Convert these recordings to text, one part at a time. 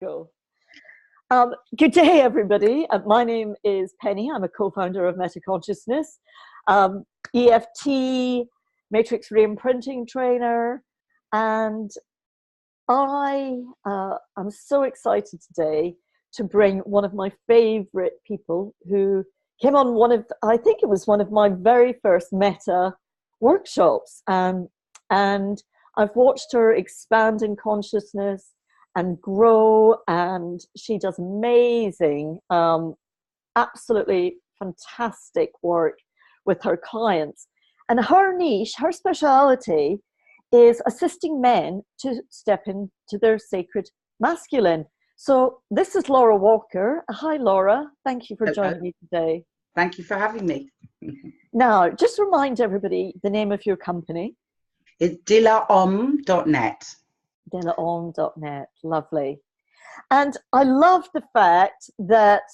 Go. Good day, everybody. My name is Penny. I'm a co-founder of Meta Consciousness, EFT, Matrix Reimprinting trainer, and I am so excited today to bring one of my favorite people who came on I think it was one of my very first Meta workshops, and I've watched her expand in consciousness and grow, and she does amazing, absolutely fantastic work with her clients. And her niche, her speciality is assisting men to step into their sacred masculine. So this is Laura Walker. Hi, Laura. Thank you for joining me today. Thank you for having me. Now, just remind everybody the name of your company. It's dilaom.net. dilaom.net. Lovely. And I love the fact that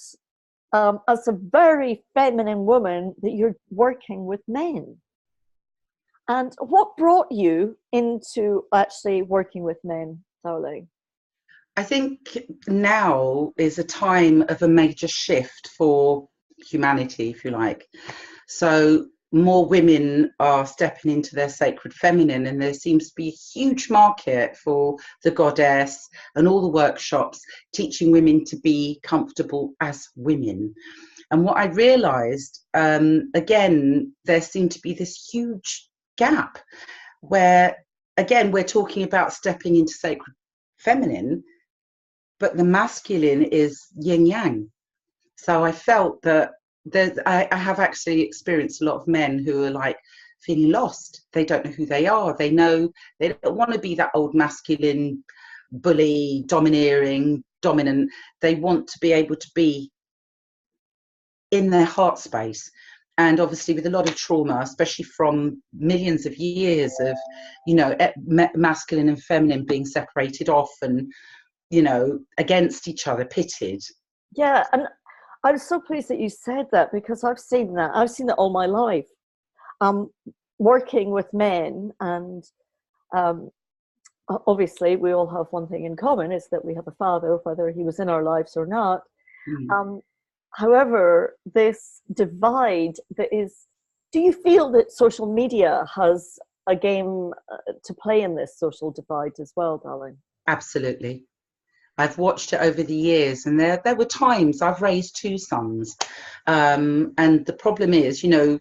as a very feminine woman that you're working with men. And what brought you into actually working with men, darling? I think now is a time of a major shift for humanity, if you like. So more women are stepping into their sacred feminine, and there seems to be a huge market for the goddess and all the workshops teaching women to be comfortable as women. And what I realized, again, there seemed to be this huge gap where, again, we're talking about stepping into sacred feminine, but the masculine is yin yang. So I felt that I have actually experienced a lot of men who are like feeling lost. They don't know who they are. They know they don't want to be that old masculine bully, domineering, dominant. They want to be able to be in their heart space. And obviously with a lot of trauma, especially from millions of years of, you know, masculine and feminine being separated off and, you know, against each other, pitted. Yeah, and I'm so pleased that you said that, because I've seen that. I've seen that all my life. Working with men, and obviously we all have one thing in common, is that we have a father, whether he was in our lives or not. However, this divide that is, do you feel that social media has a game to play in this social divide as well, darling? Absolutely. I've watched it over the years, and there were times I've raised two sons. And the problem is, you know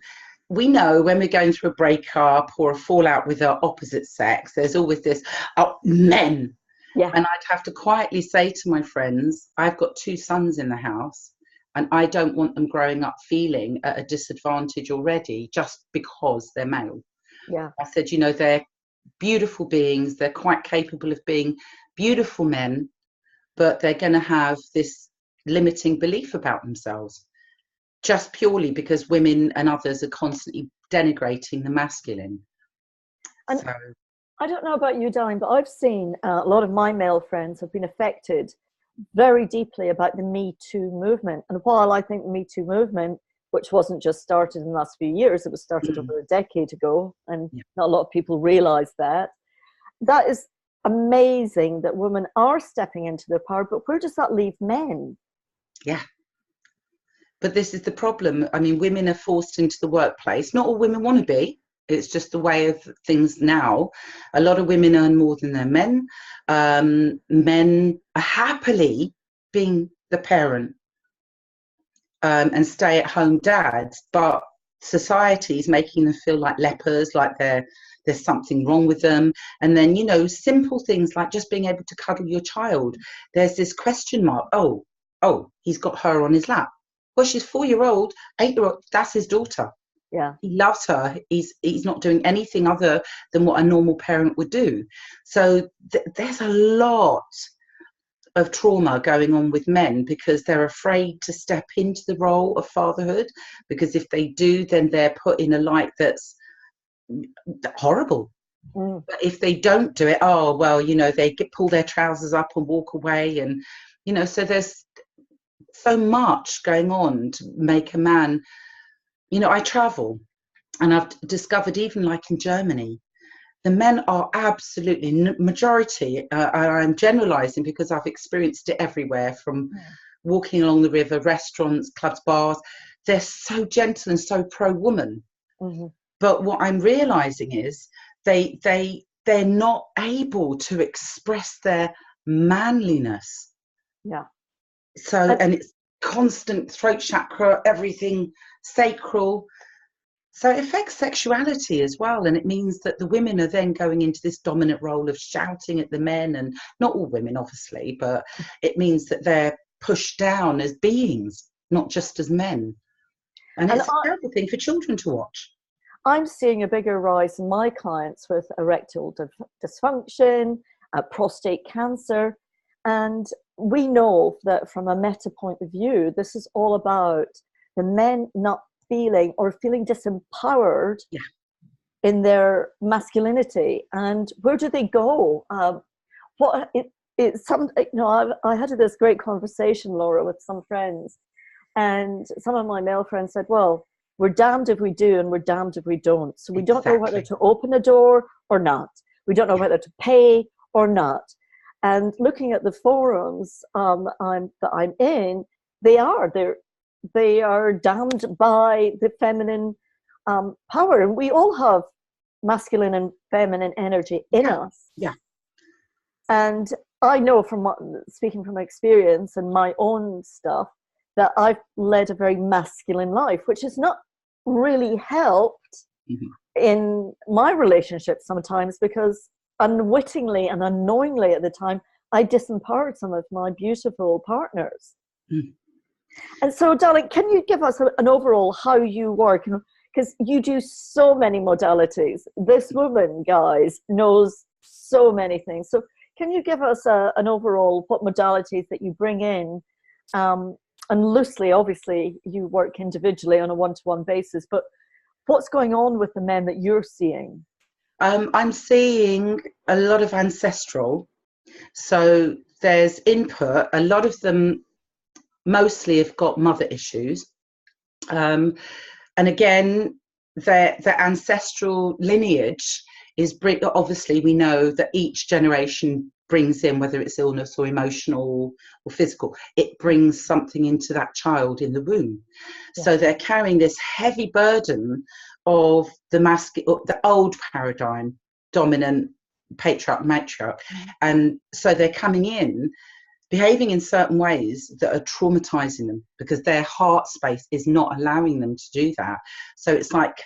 when we're going through a breakup or a fallout with our opposite sex, there's always this, men. Yeah. And I'd have to quietly say to my friends, I've got two sons in the house, and I don't want them growing up feeling at a disadvantage already just because they're male. Yeah. I said, they're beautiful beings. They're quite capable of being beautiful men, but they're going to have this limiting belief about themselves just purely because women and others are constantly denigrating the masculine. And so, I don't know about you, darling, but I've seen a lot of my male friends have been affected very deeply about the Me Too movement. And while I think the Me Too movement, which wasn't just started in the last few years, it was started over a decade ago, and not a lot of people realize that. That is amazing that women are stepping into their power, but where does that leave men? Yeah. But this is the problem. I mean, women are forced into the workplace. Not all women want to be. It's just the way of things now. A lot of women earn more than their men. Men are happily being the parent and stay-at-home dads, but society is making them feel like lepers, like there's something wrong with them. And then, simple things like just being able to cuddle your child. There's this question mark. Oh, he's got her on his lap. Well, she's 4-year-old, 8-year-old, that's his daughter. Yeah. He loves her. He's not doing anything other than what a normal parent would do. So there's a lot of trauma going on with men because they're afraid to step into the role of fatherhood, because if they do, then they're put in a light that's horrible. But if they don't do it, they pull their trousers up and walk away. And, so there's so much going on to make a man. I travel, and I've discovered, even like in Germany, the men are absolutely majority. I'm generalizing because I've experienced it everywhere, from walking along the river, restaurants, clubs, bars. They're so gentle and so pro-woman. Mm-hmm. But what I'm realizing is they're not able to express their manliness. Yeah. So, and it's constant throat chakra, everything sacral. So it affects sexuality as well. And it means that the women are then going into this dominant role of shouting at the men, and not all women, obviously, but it means that they're pushed down as beings, not just as men. And it's a terrible thing for children to watch. I'm seeing a bigger rise in my clients with erectile dysfunction, prostate cancer. And we know that from a meta point of view, this is all about the men not feeling disempowered in their masculinity. And where do they go? I had this great conversation, Laura, with some friends, and some of my male friends said, well, we're damned if we do and we're damned if we don't. So we don't know whether to open a door or not. We don't know whether to pay or not. And looking at the forums that I'm in, they are damned by the feminine power. And we all have masculine and feminine energy in us. Yeah. And I know speaking from experience and my own stuff, that I've led a very masculine life, which has not really helped in my relationships sometimes, because unwittingly and unknowingly at the time, I disempowered some of my beautiful partners. And so, darling, can you give us an overall how you work? Because you do so many modalities. This woman, guys, knows so many things. So can you give us an overall what modalities that you bring in? And loosely, obviously, you work individually on a one-to-one basis, but what's going on with the men that you're seeing? I'm seeing a lot of ancestral. So there's input. A lot of them mostly have got mother issues. And again, their ancestral lineage is, obviously, we know that each generation brings in, whether it's illness or emotional or physical, it brings something into that child in the womb. Yeah. So they're carrying this heavy burden of the old paradigm, dominant patriarch, matriarch. And so they're coming in, behaving in certain ways that are traumatizing them because their heart space is not allowing them to do that. So it's like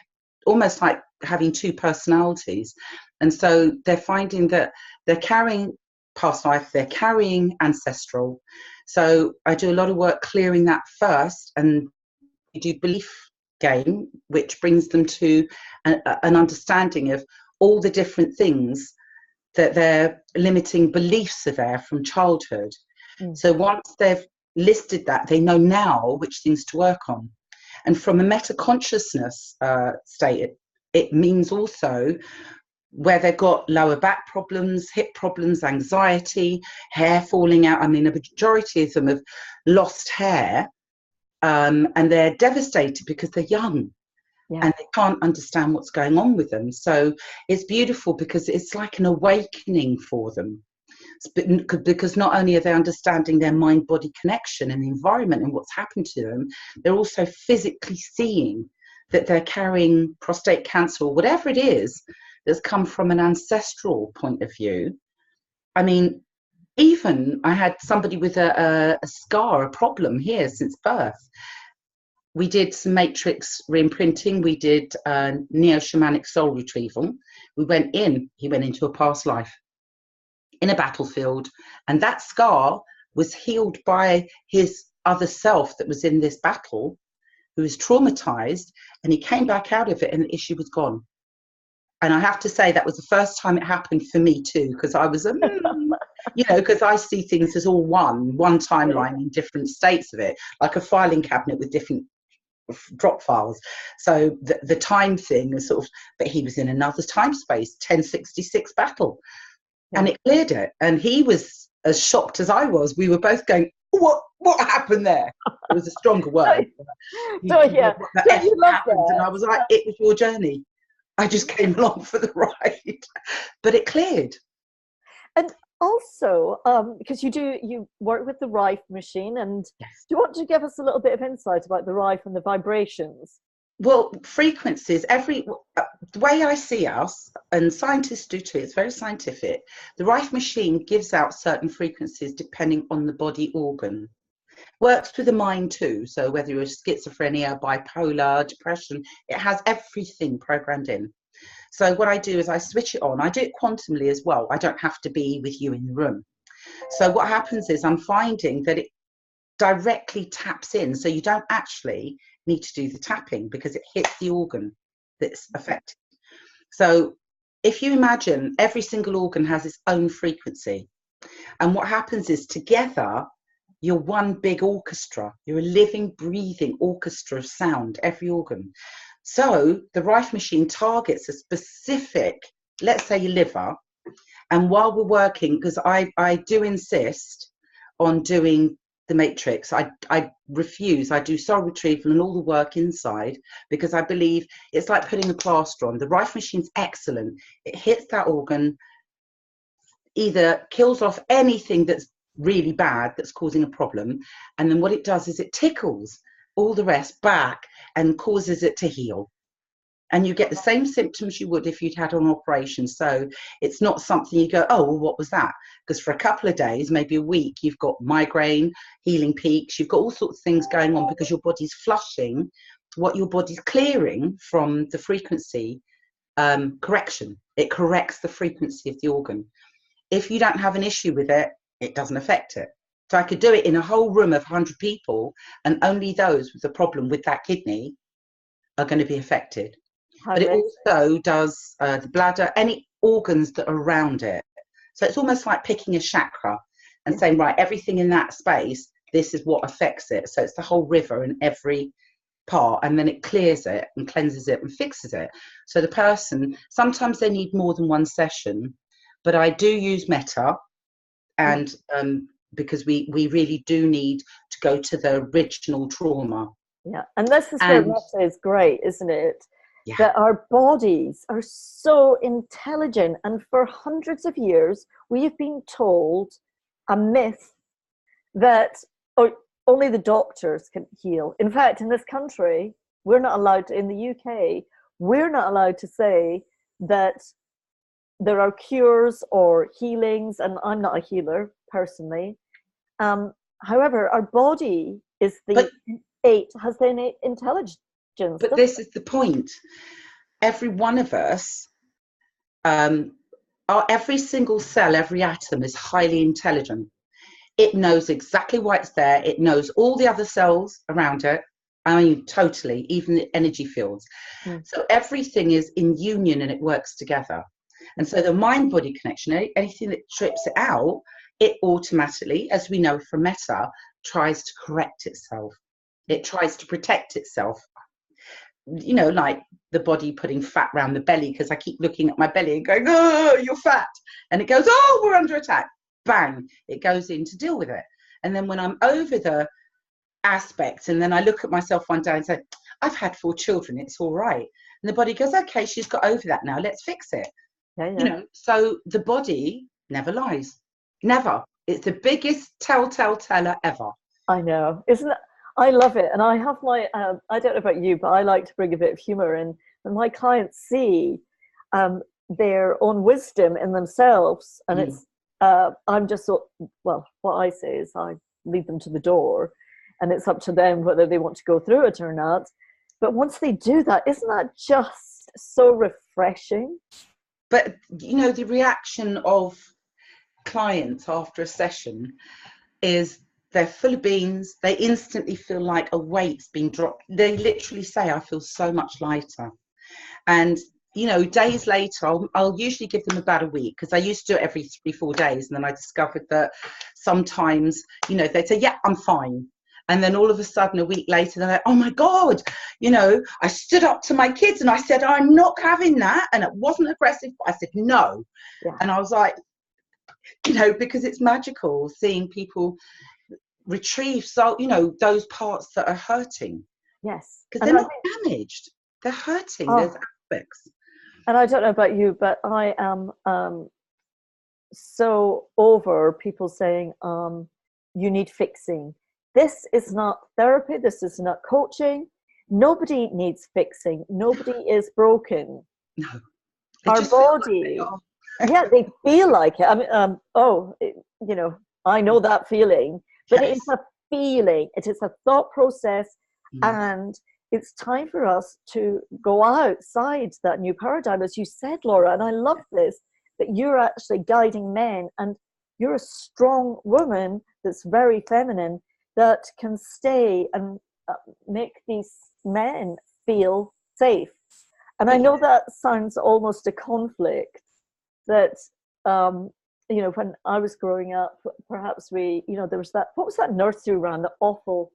almost like having two personalities. And so they're finding that they're carrying past life, they're carrying ancestral. So I do a lot of work clearing that first, and we do belief game, which brings them to an understanding of all the different things that their limiting beliefs are there from childhood. So once they've listed that, they know now which things to work on. And from a meta consciousness state, it means also where they've got lower back problems, hip problems, anxiety, hair falling out. I mean, a majority of them have lost hair, and they're devastated because they're young. And they can't understand what's going on with them. So it's beautiful because it's like an awakening for them. Because not only are they understanding their mind-body connection and the environment and what's happened to them, they're also physically seeing that they're carrying prostate cancer or whatever it is that's come from an ancestral point of view. I mean, even I had somebody with a scar, a problem here since birth. We did some matrix reimprinting. We did neo-shamanic soul retrieval. He went into a past life in a battlefield, and that scar was healed by his other self that was in this battle, who was traumatized, and he came back out of it and the issue was gone. And I have to say that was the first time it happened for me too, because I was because I see things as all one timeline in different states of it, like a filing cabinet with different drop files. So the time thing is sort of, but he was in another time space, 1066 battle. And it cleared it. And he was as shocked as I was. We were both going, what happened there? It was a stronger word. Don't you love that? And I was like, it was your journey. I just came along for the ride, but it cleared. And also, because you work with the Rife machine, and Yes. do you want to give us a little bit of insight about the Rife and the vibrations? Well, frequencies, the way I see us, and scientists do too, it's very scientific. The Rife machine gives out certain frequencies depending on the body organ. Works with the mind too. So whether you're schizophrenia, bipolar, depression, it has everything programmed in. So what I do is I switch it on. I do it quantumly as well. I don't have to be with you in the room. So what happens is I'm finding that it directly taps in. So you don't actually need to do the tapping because it hits the organ that's affected. So if you imagine every single organ has its own frequency. And what happens is together, you're one big orchestra. You're a living, breathing orchestra of sound, every organ. So the Rife machine targets a specific, let's say your liver. And while we're working, because I do insist on doing the matrix, I refuse. I do soul retrieval and all the work inside because I believe it's like putting a plaster on. The Rife machine's excellent. It hits that organ, either kills off anything that's really bad that's causing a problem, and then what it does is it tickles all the rest back and causes it to heal, and you get the same symptoms you would if you'd had an operation. So it's not something you go, oh well, what was that? Because for a couple of days, maybe a week, you've got migraine, healing peaks, you've got all sorts of things going on because your body's flushing what your body's clearing from the frequency correction. It corrects the frequency of the organ. If you don't have an issue with it, it doesn't affect it. So I could do it in a whole room of 100 people, and only those with the problem with that kidney are going to be affected. But it also does the bladder, any organs that are around it. So it's almost like picking a chakra and saying, right, everything in that space, this is what affects it. So it's the whole river in every part, and then it clears it and cleanses it and fixes it. So the person, sometimes they need more than one session, but I do use meta, and because we really do need to go to the original trauma. Yeah, and this is where meta is great, isn't it? Yeah. That our bodies are so intelligent, and for hundreds of years we have been told a myth that only the doctors can heal. In fact, in this country, we're not allowed to, in the UK, we're not allowed to say that there are cures or healings, and I'm not a healer personally. However, our body is has the innate intelligence. But this is the point. Every one of us, every single cell, every atom is highly intelligent. It knows exactly why it's there. It knows all the other cells around it. I mean, totally, even the energy fields. So everything is in union and it works together. And so the mind-body connection, anything that trips it out, it automatically, as we know from meta, tries to correct itself. It tries to protect itself. You know, like the body putting fat around the belly, because I keep looking at my belly and going, oh, you're fat. And it goes, oh, we're under attack. Bang, it goes in to deal with it. And then when I'm over the aspect, and then I look at myself one day and say, I've had 4 children, it's all right. And the body goes, okay, she's got over that now, let's fix it. You know, so the body never lies. Never. It's the biggest telltale teller ever. I know, isn't it? I love it. And I have my I don't know about you, but I like to bring a bit of humor in, and my clients see their own wisdom in themselves, and it's I'm just well, what I say is I lead them to the door, and it's up to them whether they want to go through it or not. But once they do that, isn't that just so refreshing? But you know, the reaction of clients after a session is they're full of beans. They instantly feel like a weight's been dropped. They literally say, I feel so much lighter. And you know, days later, I'll usually give them about a week, because I used to do it every 3-4 days, and then I discovered that sometimes, you know, they'd say, yeah, I'm fine. And then all of a sudden, a week later, they're like, oh my God, you know, I stood up to my kids and I said, I'm not having that. And it wasn't aggressive, but I said, no. Yeah. And I was like, you know, because it's magical seeing people retrieve, so, you know, those parts that are hurting. Yes. Because they're not damaged. They're hurting. There's aspects. And I don't know about you, but I am so over people saying, you need fixing. This is not therapy. This is not coaching. Nobody needs fixing. Nobody is broken. No, they Our just feel like they body, are. yeah, they feel like it. I mean, I know that feeling, but it is Yes. a feeling. It is a thought process, Mm. and it's time for us to go outside that new paradigm, as you said, Laura. And I love this, that you're actually guiding men, and you're a strong woman that's very feminine, that can stay and make these men feel safe. And I know that sounds almost a conflict, that um, when I was growing up, perhaps there was that, what was that nursery rhyme, the awful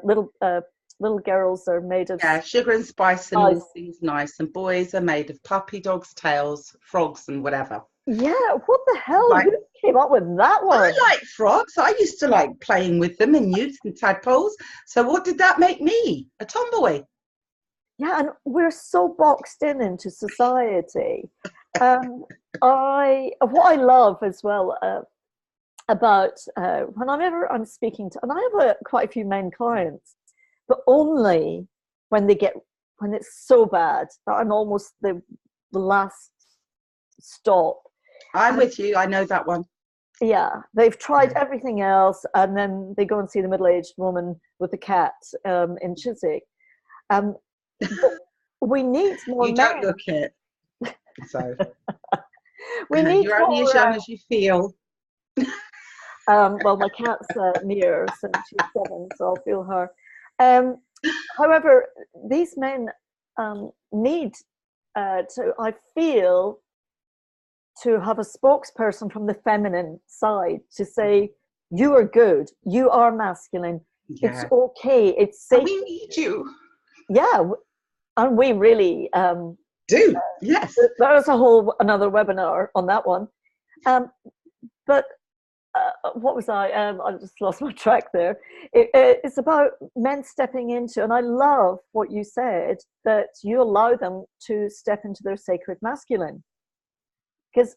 little girls are made of Yeah, sugar and spice and all spice. things nice, and boys are made of puppy dogs' tails, frogs, and whatever. Yeah, what the hell? Like, Who came up with that I one? like frogs. I used to like playing with them and newts and tadpoles. So what did that make me? A tomboy. Yeah, and we're so boxed in into society. Um, what I love as well about whenever I'm speaking to, and I have quite a few men clients, but only when when it's so bad that I'm almost the last stop. I'm And with you. I know that one. yeah, they've tried Yeah. everything else, and then they go and see the middle-aged woman with the cat in Chiswick. Um, but we need more You don't men. look it. So We need you're only as more. young as you feel. Well, my cat's near, so she's 7, so I'll feel her. However, these men need I feel, to have a spokesperson from the feminine side to say, you are good, you are masculine, it's Yeah. okay, it's And safe. we need you. Yeah, and we really, Do. Yes. there's a whole another webinar on that one. But what was I just lost my track there. It's about men stepping into, and I love what you said, that you allow them to step into their sacred masculine, because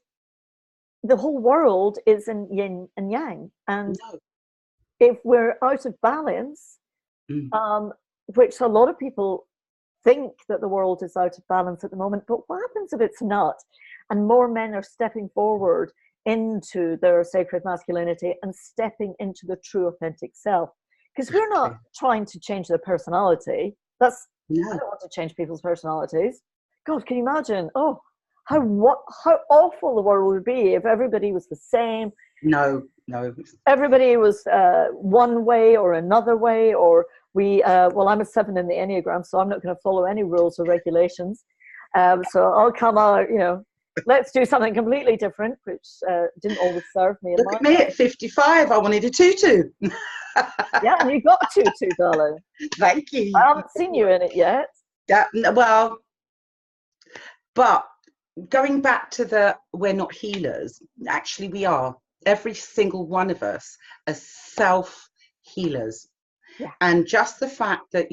the whole world is in yin and yang, and No. if we're out of balance, Mm. which a lot of people think that the world is out of balance at the moment, but what happens if it's not, and more men are stepping forward into their sacred masculinity and stepping into the true authentic self? Because we're not Exactly. trying to change their personality. I No. don't want to change people's personalities. God, can you imagine? Oh, how awful the world would be if everybody was the same, No. No. everybody was one way or another way, or well, I'm a 7 in the Enneagram, so I'm not going to follow any rules or regulations. So I'll come out, let's do something completely different, which didn't always serve me in Look my at me life. at 55. I wanted a tutu. Yeah, and you got a tutu, darling. Thank I you. haven't seen you in it yet. Well, but going back to we're not healers. Actually, we are. Every single one of us are self healers. Yeah. And just the fact that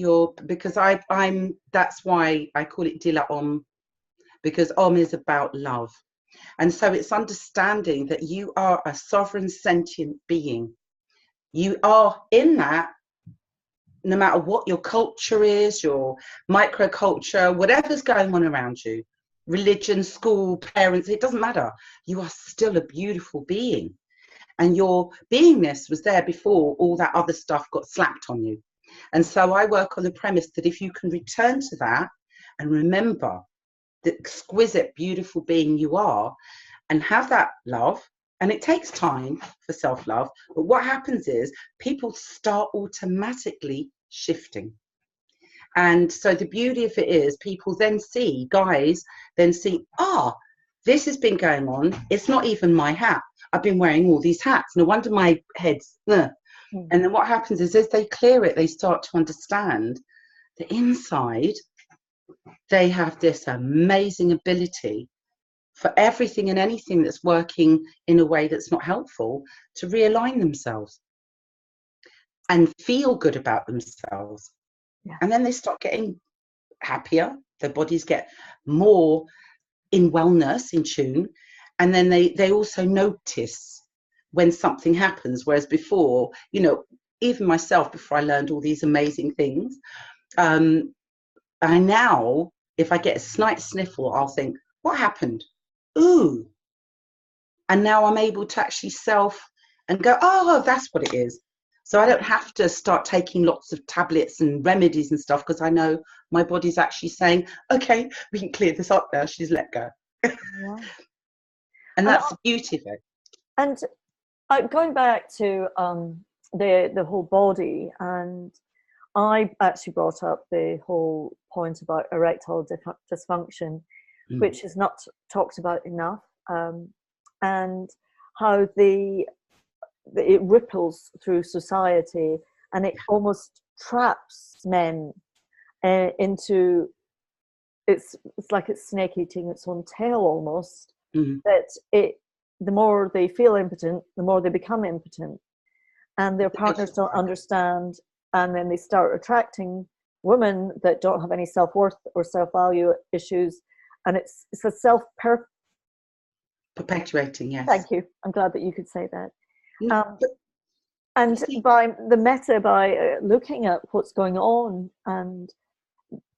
because I'm that's why I call it Dila Om, because Om is about love. And so it's understanding that you are a sovereign sentient being. You are in that, no matter what your culture is, your microculture, whatever's going on around you, religion, school, parents, it doesn't matter. You are still a beautiful being. And your beingness was there before all that other stuff got slapped on you. And so I work on the premise that if you can return to that and remember the exquisite, beautiful being you are, and have that love, and it takes time for self-love, but what happens is people start automatically shifting. And so the beauty of it is people then see, guys then see, this has been going on, it's not even my hat, I've been wearing all these hats, no wonder my head's And then what happens is as they clear it, they start to understand that inside they have this amazing ability for everything and anything that's working in a way that's not helpful to realign themselves and feel good about themselves. Yeah. And then they start getting happier, their bodies get more in wellness, in tune, and then they also notice when something happens. Whereas before, you know, even myself, before I learned all these amazing things, I now, if I get a slight sniffle, I'll think, what happened? Ooh. And now I'm able to actually self and go, oh, that's what it is. So I don't have to start taking lots of tablets and remedies and stuff, because I know my body's actually saying, okay, we can clear this up now. She's let go. Yeah. And that's the beauty of it. And going back to the whole body, and I actually brought up the whole point about erectile dysfunction, which is not talked about enough, and how it ripples through society, and it almost traps men into, it's like it's snake eating its own tail almost. That the more they feel impotent, the more they become impotent, and their partners don't understand, and then they start attracting women that don't have any self-worth or self-value issues, and it's a perpetuating. Yes. Thank you. I'm glad that you could say that. And by looking at what's going on and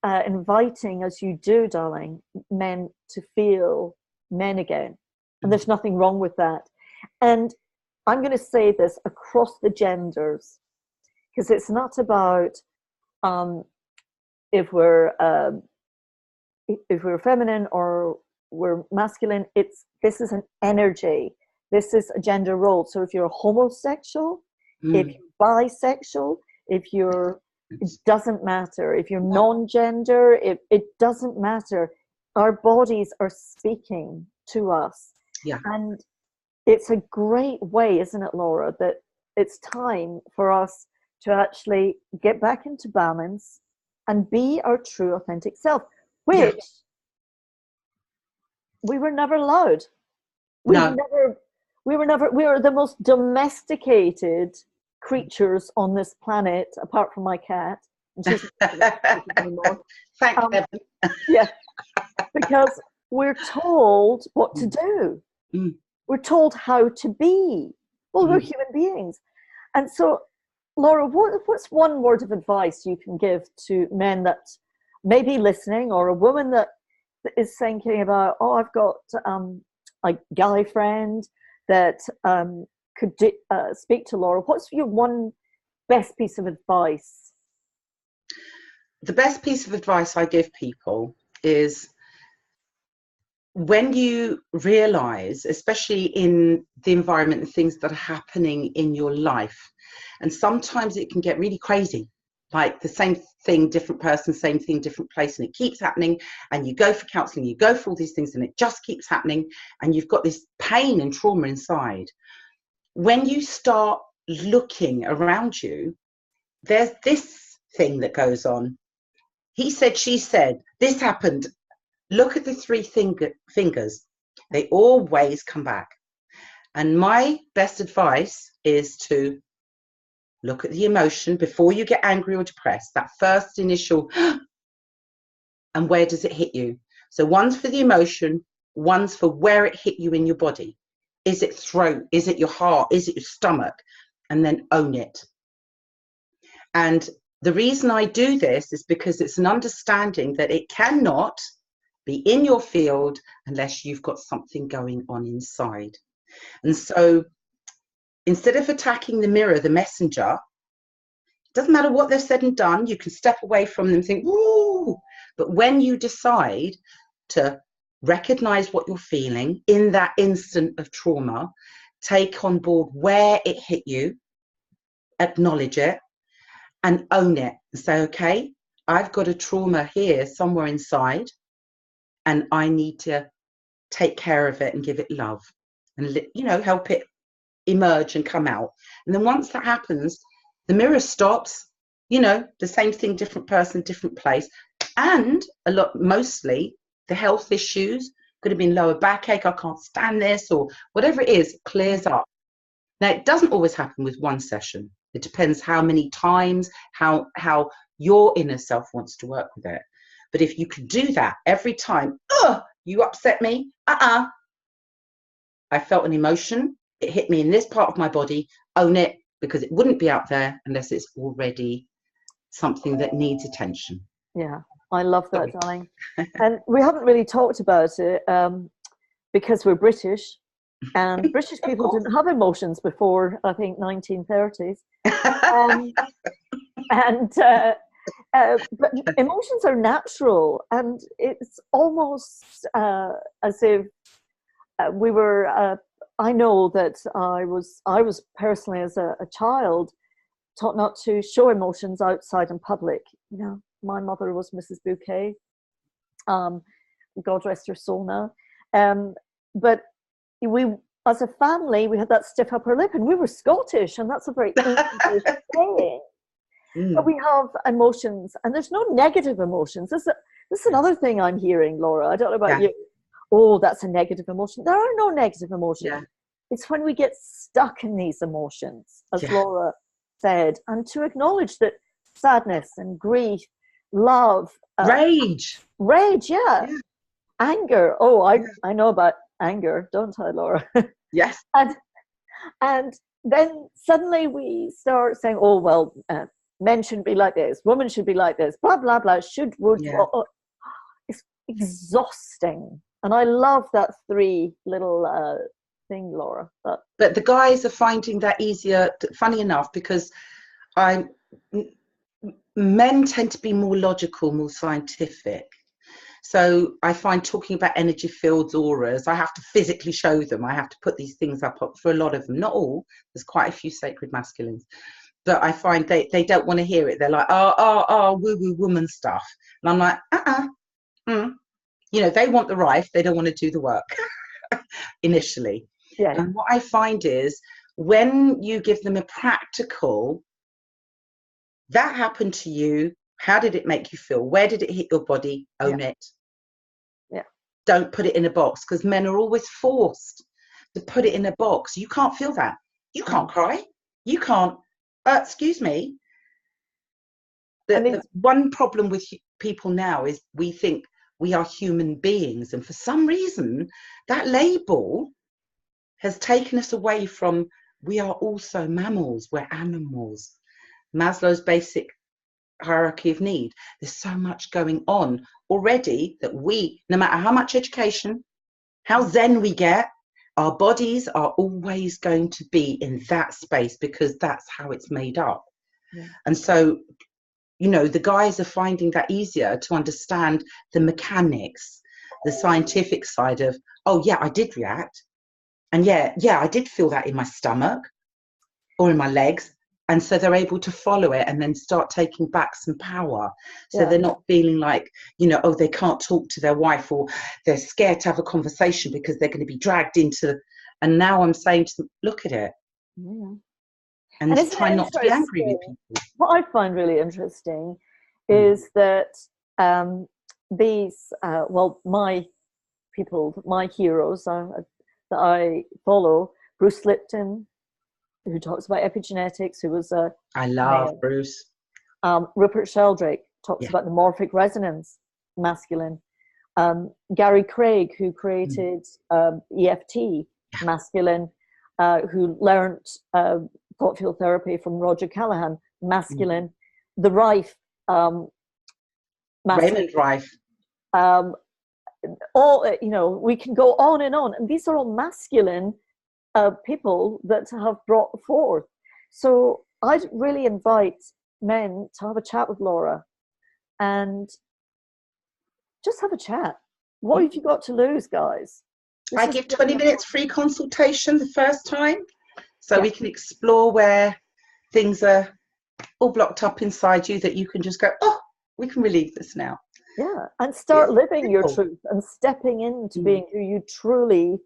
inviting, as you do, darling, men to feel men again. And there's nothing wrong with that. And I'm going to say this across the genders, because it's not about if we're feminine or we're masculine. This is an energy. This is a gender role. So if you're homosexual, if you're bisexual, it doesn't matter. If you're non-gender, it doesn't matter. Our bodies are speaking to us. Yeah. And it's a great way, isn't it, Laura, that it's time for us to actually get back into balance and be our true, authentic self, which we were never allowed. We were the most domesticated creatures on this planet, apart from my cat. And she's not anymore. Thank heaven. Yeah, because we're told what to do. We're told how to be. Well, we're human beings. And so, Laura, what's one word of advice you can give to men that may be listening, or a woman that is thinking about, oh, I've got a guy friend that could speak to Laura? What's your one best piece of advice? The best piece of advice I give people is, when you realize, especially in the environment and things that are happening in your life, and sometimes it can get really crazy, like the same thing, different person, same thing, different place, and it keeps happening, and you go for counseling, you go for all these things, and it just keeps happening, and you've got this pain and trauma inside. When you start looking around you, there's this thing that goes on. He said, she said, this happened. Look at the three fingers. They always come back. And my best advice is to look at the emotion before you get angry or depressed, that first initial, and where does it hit you? So one's for the emotion, one's for where it hit you in your body. Is it throat? Is it your heart? Is it your stomach? And then own it. And the reason I do this is because it's an understanding that it cannot be in your field unless you've got something going on inside. And so instead of attacking the mirror, the messenger, it doesn't matter what they've said and done, you can step away from them and think, woo! But when you decide to recognize what you're feeling in that instant of trauma, take on board where it hit you, acknowledge it, and own it, and say, okay, I've got a trauma here somewhere inside, and I need to take care of it and give it love and, you know, help it emerge and come out. And then once that happens, the mirror stops, you know, the same thing, different person, different place. And mostly the health issues, could have been lower backache, I can't stand this, or whatever it is, clears up. Now, it doesn't always happen with one session. It depends how many times, how your inner self wants to work with it. But if you can do that every time, You upset me. I felt an emotion. It hit me in this part of my body. Own it, because it wouldn't be out there unless it's already something that needs attention. Yeah, I love that, darling. And we haven't really talked about it because we're British, and British people didn't have emotions before, I think, 1930s. But emotions are natural, and it's almost as if we were. I know that I was personally, as a child, taught not to show emotions outside in public. You know, my mother was Mrs. Bouquet. God rest her soul now. But we, as a family, we had that stiff upper lip, and we were Scottish, and that's a very English saying. But we have emotions, and there's no negative emotions. This is another thing I'm hearing, Laura. I don't know about you. Oh, that's a negative emotion. There are no negative emotions. Yeah. It's when we get stuck in these emotions, as Laura said, and to acknowledge that sadness and grief, love, rage, anger. Oh, I know about anger, don't I, Laura? Yes. And then suddenly we start saying, oh, well, men shouldn't be like this, women should be like this, blah, blah, blah, should, would. It's exhausting. And I love that three little thing, Laura. But the guys are finding that easier, funny enough, because men tend to be more logical, more scientific. So I find talking about energy fields, auras, I have to physically show them. I have to put these things up for a lot of them. Not all. There's quite a few sacred masculines. But I find they don't want to hear it. They're like, woo-woo woman stuff. And I'm like, You know, they want the rife. They don't want to do the work initially. Yeah. And what I find is when you give them a practical, that happened to you. How did it make you feel? Where did it hit your body? Own it. Yeah. Don't put it in a box, because men are always forced to put it in a box. You can't feel that. You can't cry. You can't. Excuse me. The one problem with people now is we think we are human beings, and for some reason that label has taken us away from, we are also mammals, we're animals. Maslow's basic hierarchy of need. There's so much going on already that we, no matter how much education, how zen we get, our bodies are always going to be in that space, because that's how it's made up. Yeah. And so, you know, the guys are finding that easier to understand the mechanics, the scientific side of, oh yeah, I did react. And yeah, I did feel that in my stomach or in my legs. And so they're able to follow it and then start taking back some power. So they're not feeling like, you know, oh, they can't talk to their wife, or they're scared to have a conversation because they're going to be dragged into. And now I'm saying to them, look at it. Yeah. And it's time not to be angry with people. What I find really interesting is that these, my people, my heroes that I follow, Bruce Lipton, who talks about epigenetics, who was I love Bruce. Rupert Sheldrake talks about the morphic resonance, masculine. Gary Craig, who created EFT, masculine, who learned thought field therapy from Roger Callahan, masculine. The Rife, Raymond Rife. All, you know, we can go on, and these are all masculine people that have brought forth. So I'd really invite men to have a chat with Laura and just have a chat. What have you got to lose, guys? I give 20 minutes free consultation the first time, so we can explore where things are all blocked up inside you, that you can just go, oh, we can relieve this now. Yeah, and start living your truth and stepping into being who you truly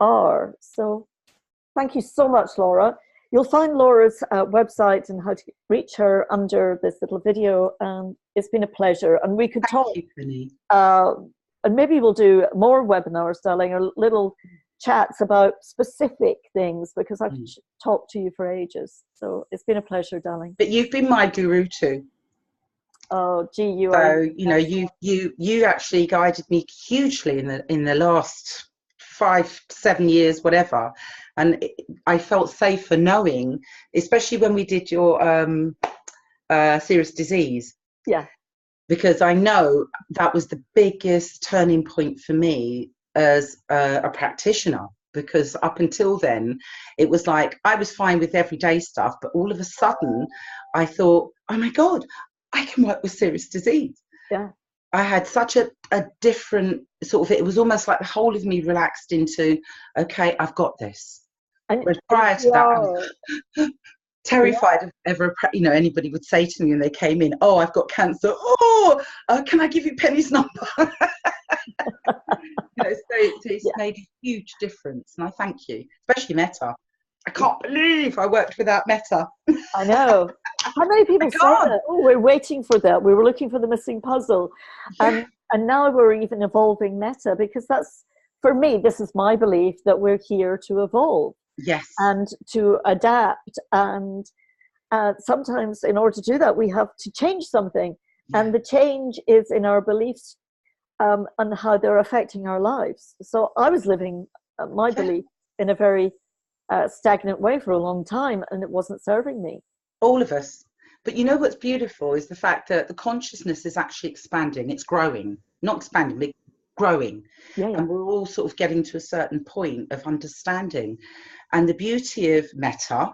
are. So thank you so much, Laura. You'll find Laura's website and how to reach her under this little video. It's been a pleasure. And we could talk. Thank you, Penny. And maybe we'll do more webinars, darling, or little chats about specific things, because I've talked to you for ages. So it's been a pleasure, darling. But you've been my guru too. Oh, gee, you are. So, you know, you actually guided me hugely in the last 5, 7 years, whatever. And I felt safer knowing, especially when we did your serious disease, Yeah. because I know that was the biggest turning point for me as a practitioner. Because up until then, it was like I was fine with everyday stuff, but all of a sudden, I thought, oh my God, I can work with serious disease. Yeah. I had such a different sort of, it was almost like the whole of me relaxed into, okay, I've got this. And Whereas prior to you that, I are. was terrified of ever, you know, anybody would say to me when they came in, oh, I've got cancer. Oh, can I give you Penny's number? You know, so it's Yeah. made a huge difference. And I thank you, especially Meta. I can't believe I worked without Meta. I know. How many people say God. that? Oh, we're waiting for that. We were looking for the missing puzzle. Yeah. And now we're even evolving Meta, because that's, for me, this is my belief, that we're here to evolve Yes. and to adapt. And sometimes in order to do that, we have to change something. Yeah. And the change is in our beliefs and how they're affecting our lives. So I was living my belief in a very stagnant way for a long time, and it wasn't serving me. All of us. But you know what's beautiful is the fact that the consciousness is actually expanding. It's growing, not expanding, but growing. Yeah, yeah. And we're all sort of getting to a certain point of understanding. And the beauty of Meta,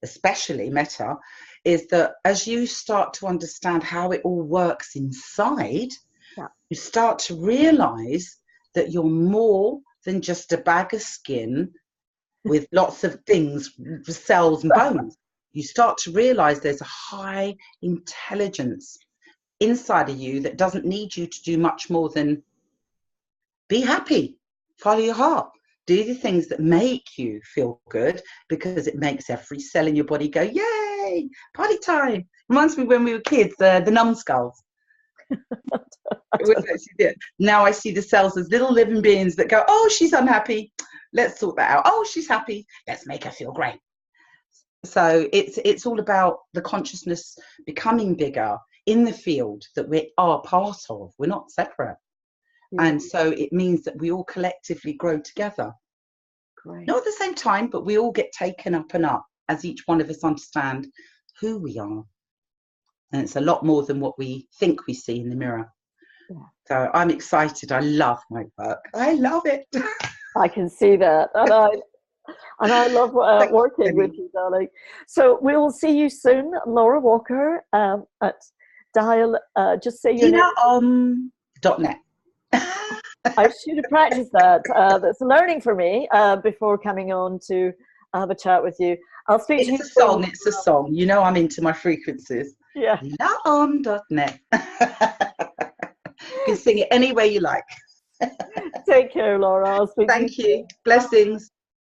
especially Meta, is that as you start to understand how it all works inside, Yeah. you start to realize that you're more than just a bag of skin with lots of things, cells and bones. You start to realize there's a high intelligence inside of you that doesn't need you to do much more than be happy, follow your heart, do the things that make you feel good, because it makes every cell in your body go, yay, party time. Reminds me when we were kids, the numbskulls. Now I see the cells as little living beings that go, oh, she's unhappy, let's sort that out. Oh, she's happy, let's make her feel great. So it's all about the consciousness becoming bigger in the field that we are part of. We're not separate. Yeah. And so it means that we all collectively grow together. Great. Not at the same time, but we all get taken up and up as each one of us understand who we are. And it's a lot more than what we think we see in the mirror. Yeah. So I'm excited. I love my work. I love it. I can see that. And I love working with you, darling. So we will see you soon, Laura Walker, at Dial. Just say your name. .net. I should have practiced that. That's learning for me before coming on to have a chat with you. I'll speak to you. It's a song. You know I'm into my frequencies. Yeah. .net. You can sing it any way you like. Take care, Laura. I'll speak to you. Thank you. Blessings.